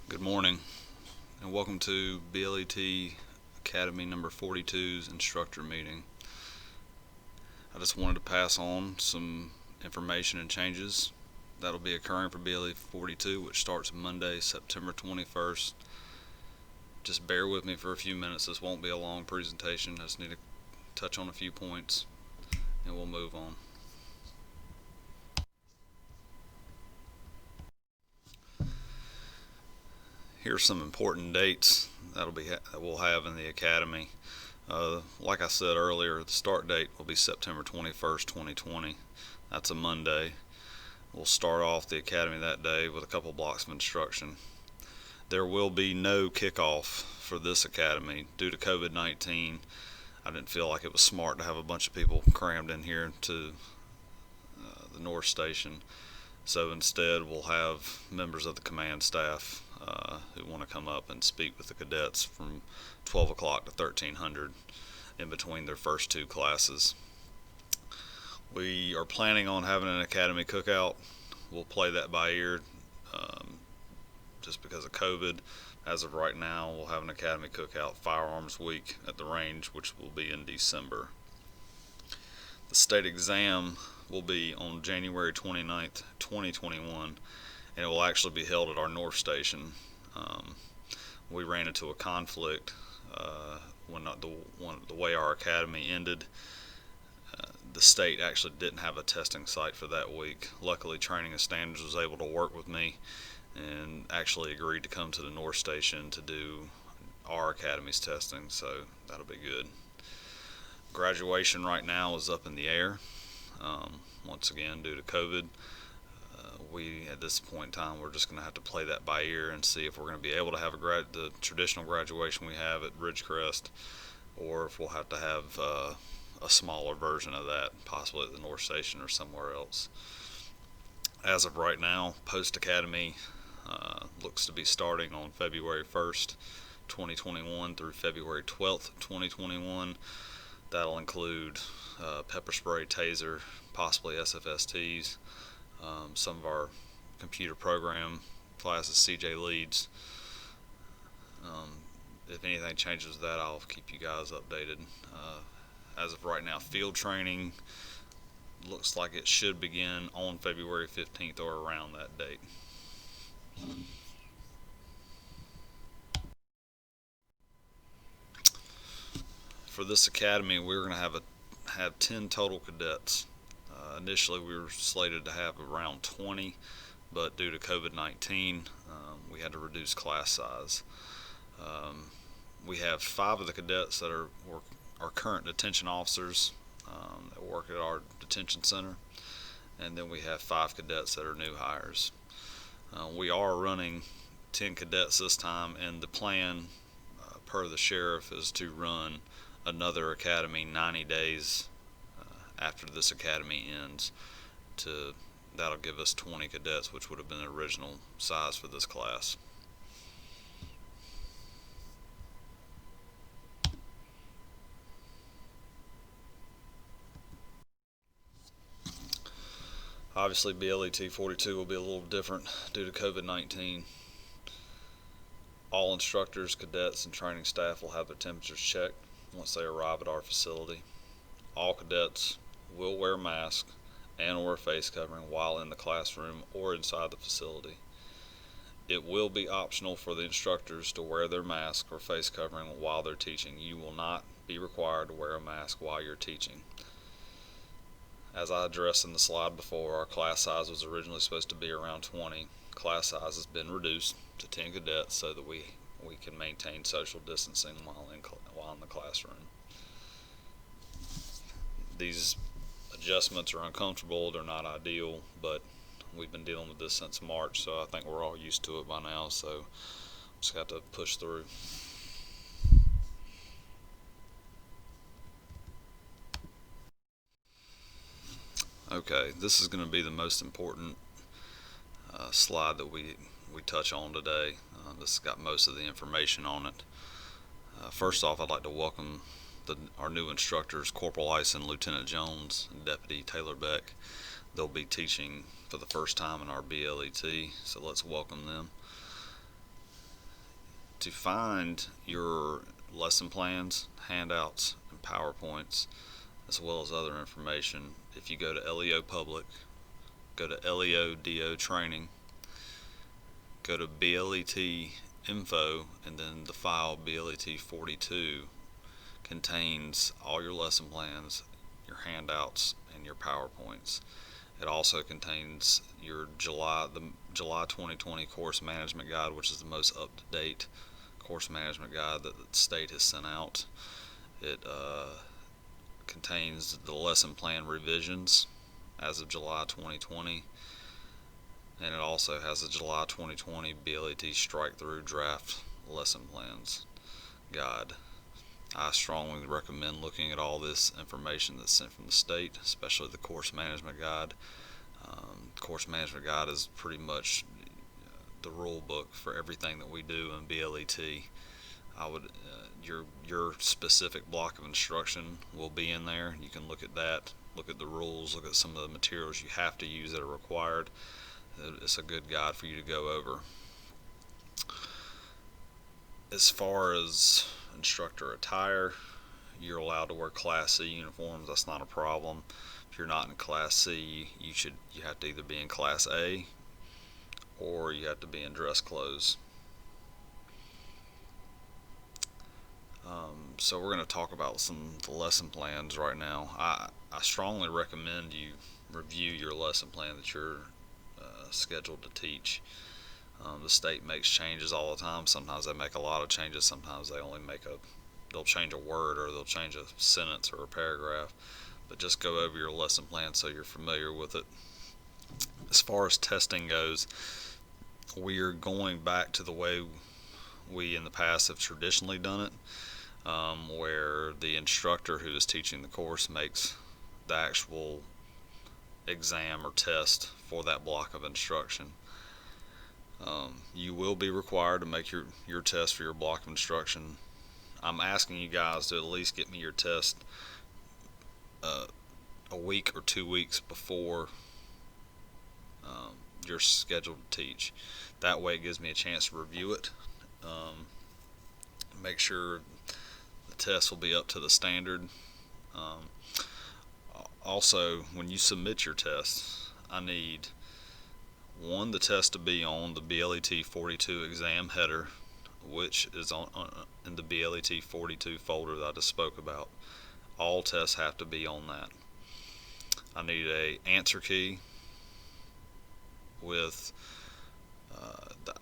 Good morning and welcome to BLET Academy number 42's instructor meeting. I just wanted to pass on some information and changes that'll be occurring for BLET 42, which starts Monday, September 21st. Just bear with me for a few minutes. This won't be a long presentation. I just need to touch on a few points and we'll move on. Here's some important dates that we'll have in the academy. Like I said earlier, the start date will be September 21st, 2020. That's a Monday. We'll start off the academy that day with a couple blocks of instruction. There will be no kickoff for this academy due to COVID-19. I didn't feel like it was smart to have a bunch of people crammed in here to the North Station. So instead, we'll have members of the command staff who want to come up and speak with the cadets from 12 o'clock to 1300 in between their first two classes. We are planning on having an academy cookout. We'll play that by ear just because of COVID. As of right now, we'll have an academy cookout Firearms Week at the range, which will be in December. The state exam will be on January 29th, 2021, and it will actually be held at our North Station. We ran into a conflict when the way our academy ended. The state actually didn't have a testing site for that week. Luckily, Training and Standards was able to work with me and actually agreed to come to the North Station to do our academy's testing, so that'll be good. Graduation right now is up in the air. Once again, due to COVID, at this point in time, we're just going to have to play that by ear and see if we're going to be able to have the traditional graduation we have at Ridgecrest, or if we'll have to have a smaller version of that, possibly at the North Station or somewhere else. As of right now, post-academy looks to be starting on February 1st, 2021 through February 12th, 2021. That'll include pepper spray, taser, possibly SFSTs, some of our computer program classes, CJ leads. If anything changes with that, I'll keep you guys updated. As of right now, field training looks like it should begin on February 15th or around that date. For this academy, we're going to have 10 total cadets. Initially, we were slated to have around 20, but due to COVID-19, we had to reduce class size. We have 5 of the cadets that are current detention officers that work at our detention center, and then we have 5 cadets that are new hires. We are running 10 cadets this time, and the plan per the sheriff is to run another academy 90 days after this academy ends. That'll give us 20 cadets, which would have been the original size for this class. Obviously, BLET 42 will be a little different due to COVID-19. All instructors, cadets, and training staff will have their temperatures checked once they arrive at our facility. All cadets will wear masks and or face covering while in the classroom or inside the facility. It will be optional for the instructors to wear their mask or face covering while they're teaching. You will not be required to wear a mask while you're teaching. As I addressed in the slide before, our class size was originally supposed to be around 20. Class size has been reduced to 10 cadets so that we can maintain social distancing while in the classroom. These adjustments are uncomfortable, they're not ideal, but we've been dealing with this since March, so I think we're all used to it by now, so just got to push through. Okay, this is going to be the most important slide that we touch on today. This has got most of the information on it. First off, I'd like to welcome our new instructors, Corporal Ice and Lieutenant Jones and Deputy Taylor Beck. They'll be teaching for the first time in our BLET, so let's welcome them. to find your lesson plans, handouts, and PowerPoints, as well as other information, if you go to LEO Public, go to LEO DO Training, go to BLET Info, and then the file BLET 42 contains all your lesson plans, your handouts, and your PowerPoints. It also contains your July 2020 course management guide, which is the most up-to-date course management guide that the state has sent out. It contains the lesson plan revisions as of July 2020, and it also has the July 2020 BLET strike-through draft lesson plans guide. I strongly recommend looking at all this information that's sent from the state, especially the course management guide. The course management guide is pretty much the rule book for everything that we do in BLET. Your specific block of instruction will be in there. You can look at that, look at the rules, look at some of the materials you have to use that are required. It's a good guide for you to go over. As far as instructor attire, you're allowed to wear Class C uniforms. That's not a problem. If you're not in Class C, you have to either be in Class A or you have to be in dress clothes. So we're going to talk about some of the lesson plans right now. I strongly recommend you review your lesson plan that you're scheduled to teach. The state makes changes all the time. Sometimes they make a lot of changes. Sometimes they'll change a word, or they'll change a sentence or a paragraph. But just go over your lesson plan so you're familiar with it. As far as testing goes, we are going back to the way we in the past have traditionally done it, where the instructor who is teaching the course makes the actual exam or test for that block of instruction. You will be required to make your test for your block of instruction. I'm asking you guys to at least get me your test a week or 2 weeks before you're scheduled to teach. That way it gives me a chance to review it, make sure the test will be up to the standard. Also, when you submit your test, I need the test to be on the BLET 42 exam header, which is in the BLET 42 folder that I just spoke about. All tests have to be on that. I need a answer key with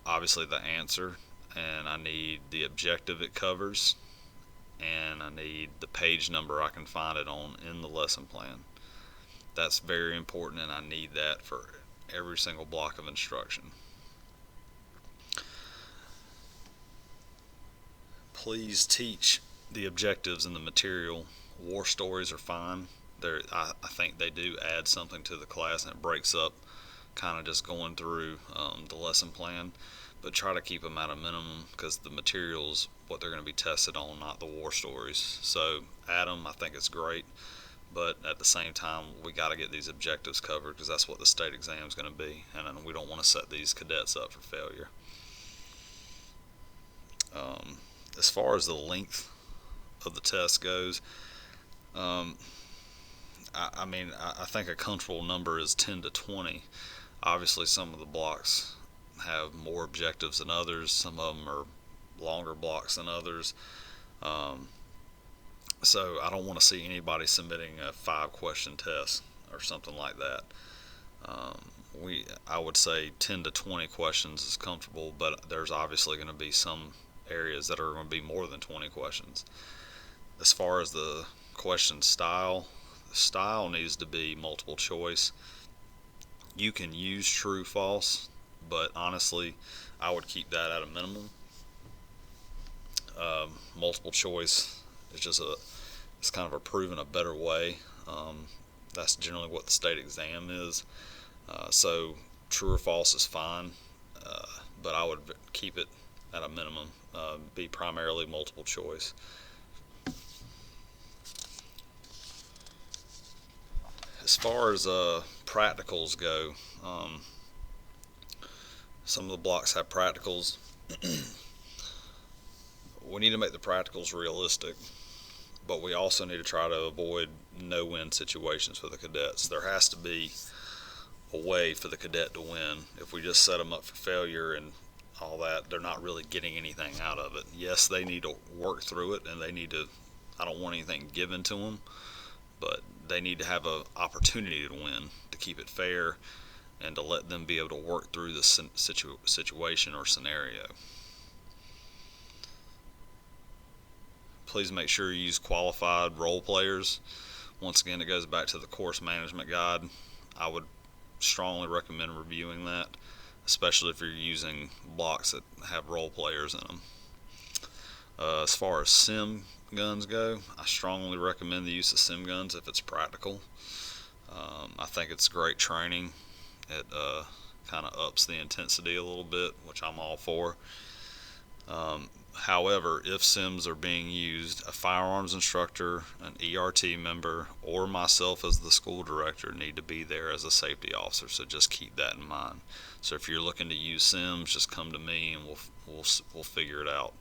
obviously the answer, and I need the objective it covers, and I need the page number I can find it on in the lesson plan. That's very important, and I need that for every single block of instruction. Please teach the objectives in the material. War stories are fine. I think they do add something to the class, and it breaks up kind of just going through the lesson plan, but try to keep them at a minimum, because the material's what they're going to be tested on, not the war stories. So add them. I think it's great, but at the same time we got to get these objectives covered, because that's what the state exam is going to be, and we don't want to set these cadets up for failure. As far as the length of the test goes, I think a comfortable number is 10 to 20. Obviously some of the blocks have more objectives than others. Some of them are longer blocks than others. So I don't want to see anybody submitting a 5-question test or something like that. I would say 10 to 20 questions is comfortable, but there's obviously going to be some areas that are going to be more than 20 questions. As far as the question style, the style needs to be multiple choice. You can use true, false, but honestly I would keep that at a minimum. Multiple choice is it's kind of a proven a better way. That's generally what the state exam is. So true or false is fine, but I would keep it at a minimum. Be primarily multiple choice. As far as practicals go, some of the blocks have practicals. we need to make the practicals realistic, but we also need to try to avoid no-win situations for the cadets. There has to be a way for the cadet to win. If we just set them up for failure and all that, they're not really getting anything out of it. Yes, they need to work through it, and they need to, I don't want anything given to them, but they need to have an opportunity to win, to keep it fair, and to let them be able to work through the situation or scenario. Please make sure you use qualified role players. Once again, it goes back to the course management guide. I would strongly recommend reviewing that, especially if you're using blocks that have role players in them. As far as sim guns go, I strongly recommend the use of sim guns if it's practical. I think it's great training. It kind of ups the intensity a little bit, which I'm all for. However, if sims are being used, a firearms instructor, an ERT member, or myself as the school director need to be there as a safety officer, so just keep that in mind. So if you're looking to use sims, just come to me and we'll figure it out.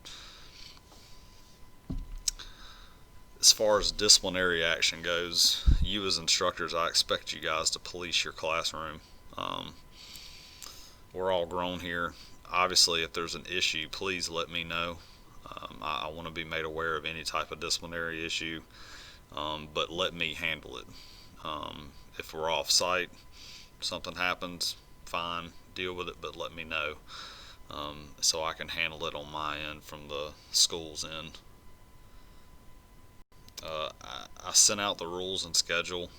As far as disciplinary action goes, you as instructors, I expect you guys to police your classroom. We're all grown here. Obviously, if there's an issue, please let me know. I want to be made aware of any type of disciplinary issue, but let me handle it. If we're off site, something happens, fine, deal with it, but let me know, so I can handle it on my end from the school's end. I sent out the rules and schedule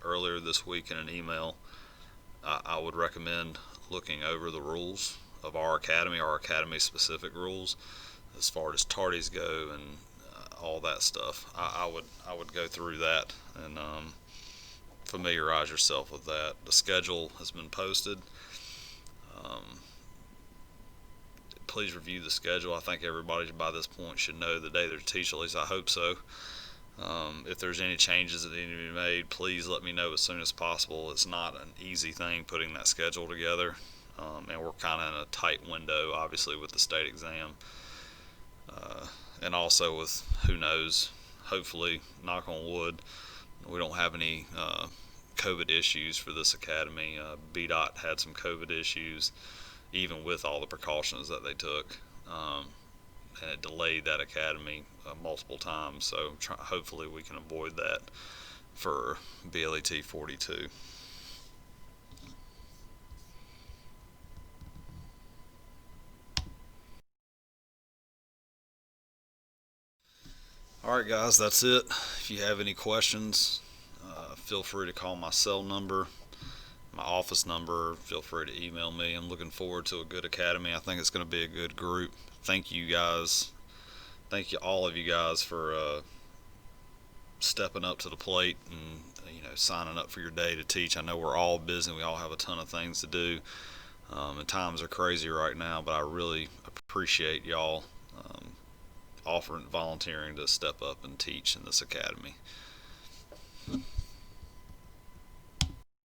earlier this week in an email. I would recommend looking over the rules of our academy specific rules, as far as tardies go and all that stuff. I would go through that and familiarize yourself with that. The schedule has been posted. Please review the schedule. I think everybody by this point should know the day they're teach, at least I hope so. If there's any changes that need to be made, please let me know as soon as possible. It's not an easy thing putting that schedule together, and we're kind of in a tight window, obviously, with the state exam, and also with, who knows, hopefully, knock on wood, we don't have any COVID issues for this academy. BDOT had some COVID issues, even with all the precautions that they took. And it delayed that academy multiple times, so hopefully we can avoid that for BLET 42. Alright guys, that's it. If you have any questions, feel free to call my cell number, my office number. Feel free to email me. I'm looking forward to a good academy. I think it's going to be a good group. Thank you guys. Thank you, all of you guys, for stepping up to the plate and signing up for your day to teach. I know we're all busy. We all have a ton of things to do, and times are crazy right now. But I really appreciate y'all volunteering to step up and teach in this academy.